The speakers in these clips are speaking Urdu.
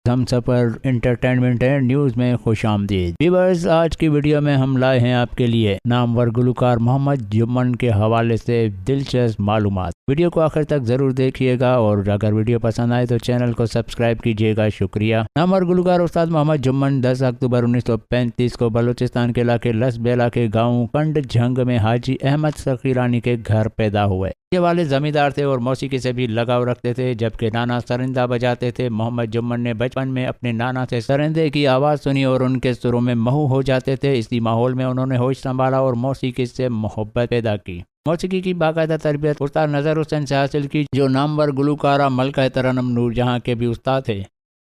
ہم سفر انٹرٹینمنٹ اینڈ نیوز میں خوش آمدید ویورز۔ آج کی ویڈیو میں ہم لائے ہیں آپ کے لیے نامور گلوکار محمد جمن کے حوالے سے دلچسپ معلومات۔ ویڈیو کو آخر تک ضرور دیکھیے گا اور اگر ویڈیو پسند آئے تو چینل کو سبسکرائب کیجیے گا، شکریہ۔ نامور گلوکار استاد محمد جمن 10 اکتوبر 1935 کو بلوچستان کے علاقے لس بیلا کے گاؤں کنڈ جھنگ میں حاجی احمد سقیرانی کے گھر پیدا ہوئے۔ یہ والد زمیندار تھے اور موسیقی سے بھی لگاؤ رکھتے تھے، جبکہ نانا سرندہ بجاتے تھے۔ محمد جمن نے بچپن میں اپنے نانا سے سرندے کی آواز سنی اور ان کے سروں میں محو ہو جاتے تھے۔ اسی ماحول میں انہوں نے ہوش سنبھالا اور موسیقی سے محبت پیدا کی۔ موسیقی کی باقاعدہ تربیت استاد نظر حسین سے حاصل کی، جو نامور گلوکارہ ملکہ ترنم نور جہاں کے بھی استاد تھے۔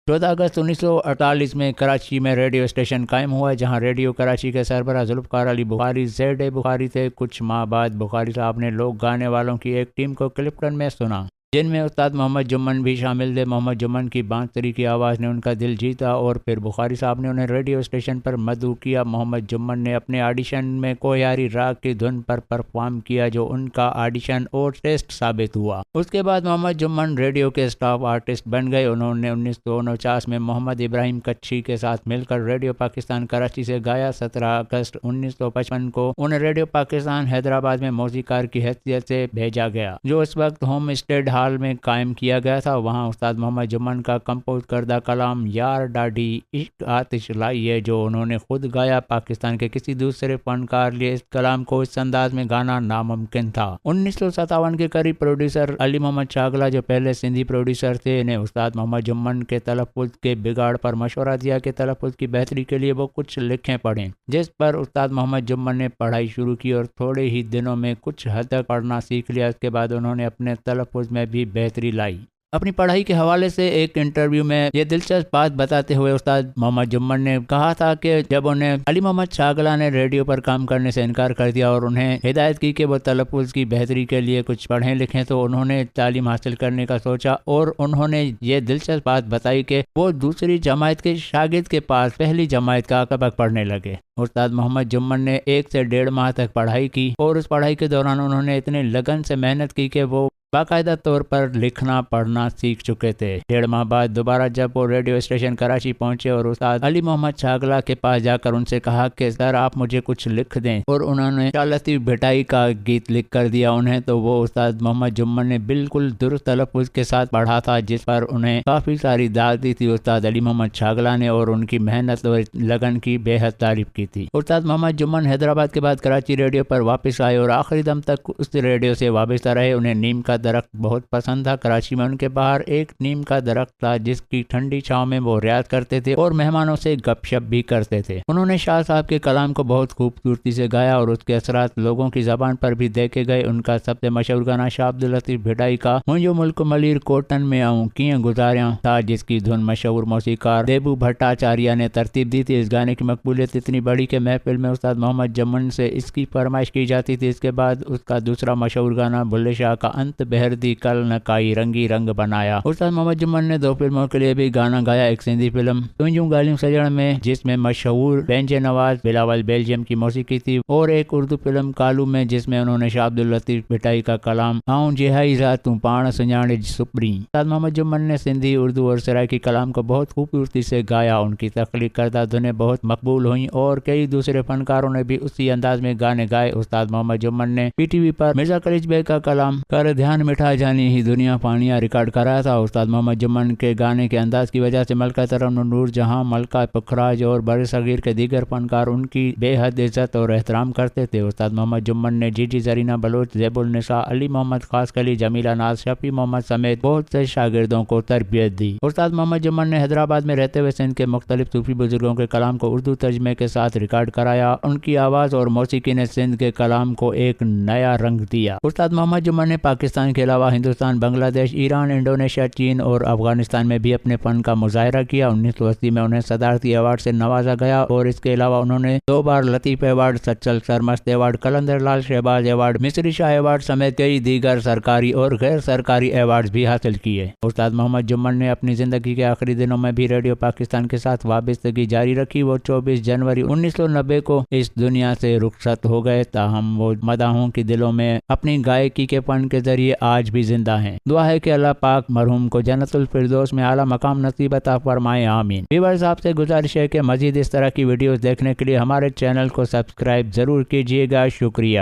14 اگست 1948 میں کراچی میں ریڈیو اسٹیشن قائم ہوا، جہاں ریڈیو کراچی کے سربراہ ذوالفقار علی بخاری زیڈ بخاری تھے۔ کچھ ماہ بعد بخاری صاحب نے لوگ گانے والوں کی ایک ٹیم کو کلپٹن میں سنا، جن میں استاد محمد جمن بھی شامل تھے۔ محمد جمن کی بانسری کی آواز نے ان کا دل جیتا اور پھر بخاری صاحب نے انہیں ریڈیو اسٹیشن پر مدعو کیا۔ محمد جمن نے اپنے آڈیشن میں کوہیاری راگ کی دھن پر پرفارم کیا، جو ان کا آڈیشن اور ٹیسٹ ثابت ہوا۔ اس کے بعد محمد جمن ریڈیو کے اسٹاف آرٹسٹ بن گئے۔ انہوں نے 1949 میں محمد ابراہیم کچھی کے ساتھ مل کر ریڈیو پاکستان کراچی سے گایا۔ 17 اگست 1955 کو انہیں ریڈیو پاکستان حیدرآباد میں موسیقار کی حیثیت سے بھیجا گیا، جو اس وقت ہوم اسٹیڈ ہال میں قائم کیا گیا تھا۔ وہاں استاد محمد جمن کا کمپوز کردہ کلام یار ڈاڈی عشق آتش لائی ہے، جو انہوں نے خود گایا۔ پاکستان کے کسی دوسرے فنکار لیے اس کلام کو اس انداز میں گانا ناممکن تھا۔ 1957 کے قریب پروڈیوسر علی محمد شاگلا، جو پہلے سندھی پروڈیوسر تھے، نے استاد محمد جمن کے تلفظ کے بگاڑ پر مشورہ دیا کہ تلفظ کی بہتری کے لیے وہ کچھ لکھیں پڑھیں، جس پر استاد محمد جمن نے پڑھائی شروع کی اور تھوڑے ہی دنوں میں کچھ حد تک پڑھنا سیکھ لیا۔ اس کے بعد انہوں نے اپنے تلفظ میں بھی بہتری لائی۔ اپنی پڑھائی کے حوالے سے ایک انٹرویو میں یہ دلچسپ بات بتاتے ہوئے استاد محمد جمن نے کہا تھا کہ جب انہیں علی محمد شاگلا نے ریڈیو پر کام کرنے سے انکار کر دیا اور انہیں ہدایت کی کہ وہ تلفظ کی بہتری کے لیے کچھ پڑھیں لکھیں، تو انہوں نے تعلیم حاصل کرنے کا سوچا اور انہوں نے یہ دلچسپ بات بتائی کہ وہ دوسری جماعت کے شاگرد کے پاس پہلی جماعت کا سبق پڑھنے لگے۔ استاد محمد جمن نے 1 سے 1.5 ماہ تک پڑھائی کی اور اس پڑھائی کے دوران انہوں نے اتنے لگن سے محنت کی کہ وہ باقاعدہ طور پر لکھنا پڑھنا سیکھ چکے تھے۔ 1.5 ماہ بعد دوبارہ جب وہ ریڈیو اسٹیشن کراچی پہنچے اور استاد علی محمد شاگلا کے پاس جا کر ان سے کہا کہ سر آپ مجھے کچھ لکھ دیں، اور انہوں نے لطیف بھٹائی کا گیت لکھ کر دیا انہیں، تو وہ استاد محمد جمن نے بالکل درست تلفظ کے ساتھ پڑھا تھا، جس پر انہیں کافی ساری داد دی تھی استاد علی محمد شاگلا نے، اور ان کی محنت اور لگن کی بے حد تعریف کی تھی۔ استاد محمد جمن حیدرآباد کے بعد کراچی ریڈیو پر واپس آئے اور آخری دم تک اس ریڈیو سے وابستہ رہے۔ انہیں نیم کا درخت بہت پسند تھا۔ کراچی میں ان کے باہر ایک نیم کا درخت تھا، جس کی ٹھنڈی چھاؤں میں وہ ریاض کرتے تھے اور مہمانوں سے گپ شپ بھی کرتے تھے۔ انہوں نے شاہ صاحب کے کلام کو بہت خوبصورتی سے گایا اور اس کے اثرات لوگوں کی زبان پر بھی دیکھے گئے۔ ان کا سب سے مشہور گانا شاہ عبداللطیف بھٹائی کا منجو ملک ملیر کوٹن میں آؤں کیے گزاریاں تھا، جس کی دھن مشہور موسیقار دیبو بھٹاچاریہ نے ترتیب دی تھی۔ اس گانے کی مقبولیت اتنی بڑی کہ محفل میں استاد محمد جمن سے اس کی فرمائش کی جاتی تھی۔ اس کے بعد اس کا دوسرا مشہور گانا بلے شاہ کا انت بہردی کل نکائی رنگی رنگ بنایا۔ استاد محمد جمن نے 2 فلموں کے لیے بھی گانا گایا، ایک سندھی فلم تنجوں گالیوں سجن میں، جس میں مشہور بینجے نواز بلاول بیلجیم کی موسیقی تھی، اور ایک اردو فلم کالو میں، جس میں انہوں نے شاہ عبداللطیف بھٹائی کا کلام آؤں جہائی ذات پان سنجانے سپری۔ استاد محمد جمن نے سندھی، اردو اور سرائکی کلام کو بہت خوبصورتی سے گایا۔ ان کی تخلیق کردہ دھنیں بہت مقبول ہوئیں اور کئی دوسرے فنکاروں نے بھی اسی انداز میں گانے گائے۔ استاد محمد جمن نے پی ٹی وی پر مرزا کلیچ بے کا کلام کر دھیان مٹھا جانی ہی دنیا پانیاں ریکارڈ کرایا تھا۔ استاد محمد جمن کے گانے کے انداز کی وجہ سے ملکہ ترنم نور جہاں، ملکہ پکھراج اور بر صغیر کے دیگر فنکار ان کی بے حد عزت اور احترام کرتے تھے۔ استاد محمد جمن نے جی جی زرینہ بلوچ، زیب النساء، علی محمد خاص کلی، جمیلہ ناز، شفیع محمد سمیت بہت سے شاگردوں کو تربیت دی۔ استاد محمد جمن نے حیدرآباد میں رہتے ہوئے سندھ کے مختلف صوفی بزرگوں کے کلام کو اردو ترجمے کے ساتھ ریکارڈ کرایا۔ ان کی آواز اور موسیقی نے سندھ کے کلام کو ایک نیا رنگ دیا۔ استاد محمد جمن نے پاکستان کے علاوہ ہندوستان، بنگلہ دیش، ایران، انڈونیشیا، چین اور افغانستان میں بھی اپنے فن کا مظاہرہ کیا۔ 1980 میں انہیں صدارتی ایوارڈ سے نوازا گیا اور اس کے علاوہ انہوں نے 2 بار لطیف award, Sachal Sarmast award, Qalandar Lal Shahbaz award, مصری شاہ ایوارڈ سمیت کئی دیگر سرکاری اور غیر سرکاری ایوارڈز بھی حاصل کیے۔ استاد محمد جمن نے اپنی زندگی کے آخری دنوں میں بھی ریڈیو پاکستان کے ساتھ وابستگی جاری رکھی۔ وہ 24 جنوری 1990 کو اس دنیا سے رخصت ہو گئے، تاہم وہ مداحوں کی دلوں میں اپنی گائیکی کے فن کے ذریعے آج بھی زندہ ہیں۔ دعا ہے کہ اللہ پاک مرحوم کو جنت الفردوس میں اعلیٰ مقام نصیب عطا فرمائے، آمین۔ ویورز، آپ سے گزارش ہے کہ مزید اس طرح کی ویڈیوز دیکھنے کے لیے ہمارے چینل کو سبسکرائب ضرور کیجیے گا۔ شکریہ۔